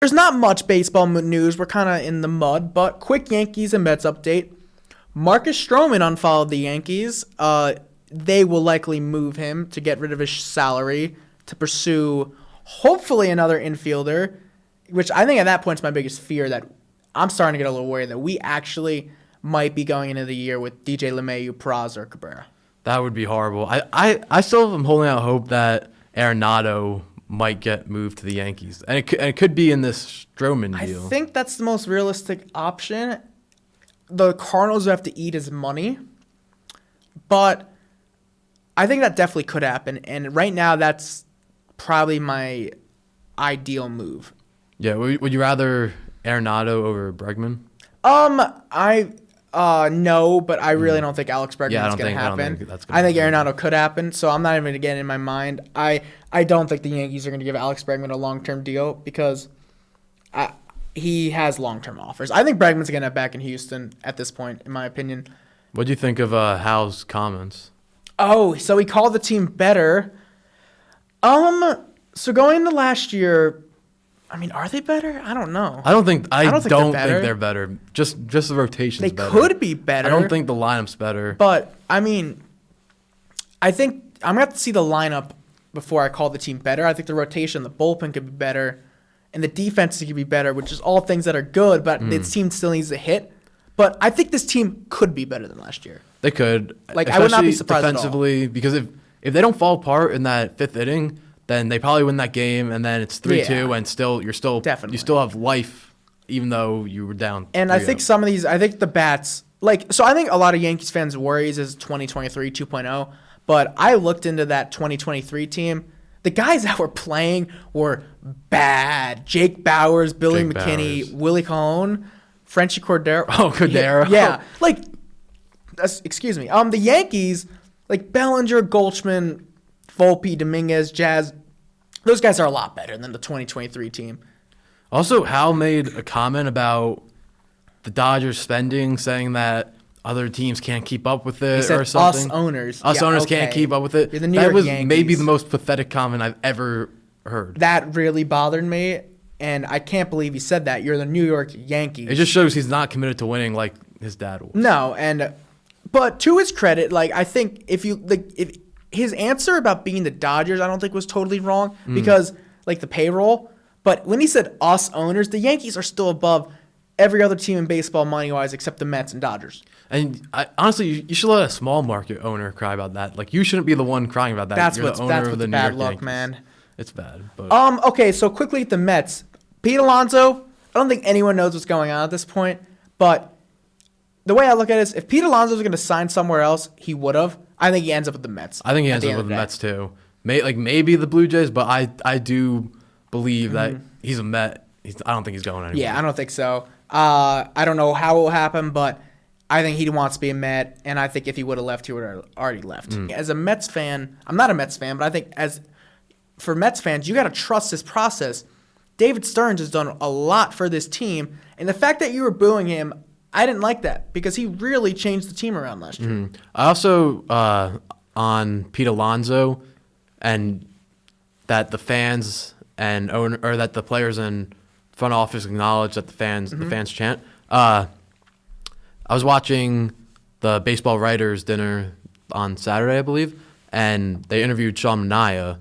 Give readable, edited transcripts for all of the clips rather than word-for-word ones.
There's not much baseball news. We're kind of in the mud, but quick Yankees and Mets update. Marcus Stroman unfollowed the Yankees. They will likely move him to get rid of his salary to pursue hopefully another infielder, which I think at that point is my biggest fear, that I'm starting to get a little worried that we actually might be going into the year with DJ LeMahieu, Peraza, or Cabrera. That would be horrible. I still am holding out hope that Arenado might get moved to the Yankees. And it could be in this Stroman deal. I think that's the most realistic option. The Cardinals have to eat his money, but I think that definitely could happen. And right now, that's probably my ideal move. Yeah, would you rather Arenado over Bregman? No, but I really don't think Alex Bregman is going to happen. I don't think that's gonna I think happen. Arenado could happen, so I'm not even going to get it in my mind. I don't think the Yankees are going to give Alex Bregman a long-term deal because he has long-term offers. I think Bregman's going to back in Houston at this point, in my opinion. What do you think of Hal's comments? Oh, so he called the team better. So going into last year, I mean, are they better? I don't know. I don't think they're they're better. Just the rotation's They better. could be better. I don't think the lineup's better. But, I mean, I think I'm going to have to see the lineup before I call the team better. I think the rotation, the bullpen could be better, and the defense could be better, which is all things that are good, but this team still needs to hit. But I think this team could be better than last year. They could. Like, I would not be surprised defensively, because if they don't fall apart in that fifth inning, then they probably win that game, and then it's 3-2, and you still have life, even though you were down. And 3-0. I think I think the bats, so I think a lot of Yankees fans' worries is 2023 2.0, but I looked into that 2023 team. The guys that were playing were bad. Jake Bauers, Billy McKinney, Willie Colon, Frenchie Cordero. Oh, Cordero. Yeah. Excuse me. The Yankees, like Bellinger, Goldschmidt, Volpe, Dominguez, Jazz, those guys are a lot better than the 2023 team. Also, Hal made a comment about the Dodgers spending, saying that other teams can't keep up with it, He said or something. Us owners Can't keep up with it. You're the New York was Yankees. maybe the most pathetic comment I've ever heard. That really bothered me, and I can't believe he said that. You're the New York Yankees. It just shows he's not committed to winning like his dad was. No, but to his credit, I think if his answer about being the Dodgers, I don't think was totally wrong because the payroll. But when he said us owners, the Yankees are still above every other team in baseball money-wise except the Mets and Dodgers. And honestly, you should let a small market owner cry about that. Like, you shouldn't be the one crying about that. That's You're what's the owner of the New bad York luck, Yankees. man. It's bad. But Okay, so quickly at the Mets. Pete Alonso, I don't think anyone knows what's going on at this point, but the way I look at it is if Pete Alonso was going to sign somewhere else, he would have. I think he ends up with the Mets. I think he ends up with the Mets too. Maybe the Blue Jays, but I do believe that he's a Met. I don't think he's going anywhere. Yeah, I don't think so. I don't know how it will happen, but I think he wants to be a Met, and I think if he would have left, he would have already left. As a Mets fan, I'm not a Mets fan, but I think for Mets fans, you got to trust this process. David Stearns has done a lot for this team, and the fact that you were booing him, I didn't like that because he really changed the team around last year. I also on Pete Alonso, and that the fans and that the players and front office acknowledge that the fans chant. I was watching the baseball writers dinner on Saturday, I believe, and they interviewed Sean Manaea,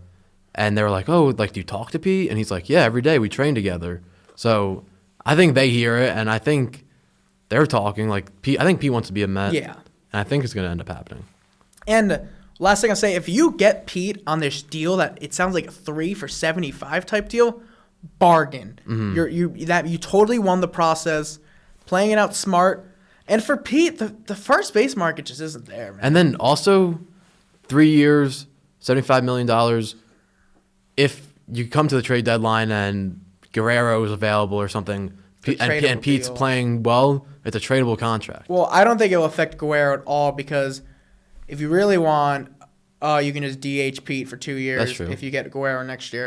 and they were like, "Oh, do you talk to Pete?" And he's like, "Yeah, every day we train together." So I think they hear it, and I think they're talking Pete. I think Pete wants to be a Met. Yeah, and I think it's going to end up happening. And last thing I'll say, if you get Pete on this deal that it sounds like a 3 for $75 type deal, bargain. You totally won the process, playing it out smart. And for Pete, the first base market just isn't there, man. And then also 3 years, $75 million. If you come to the trade deadline and Guerrero is available or something, and Pete's playing well, it's a tradable contract. Well, I don't think it will affect Guerrero at all because if you really want, you can just DH Pete for 2 years That's true. if you get Guerrero next year.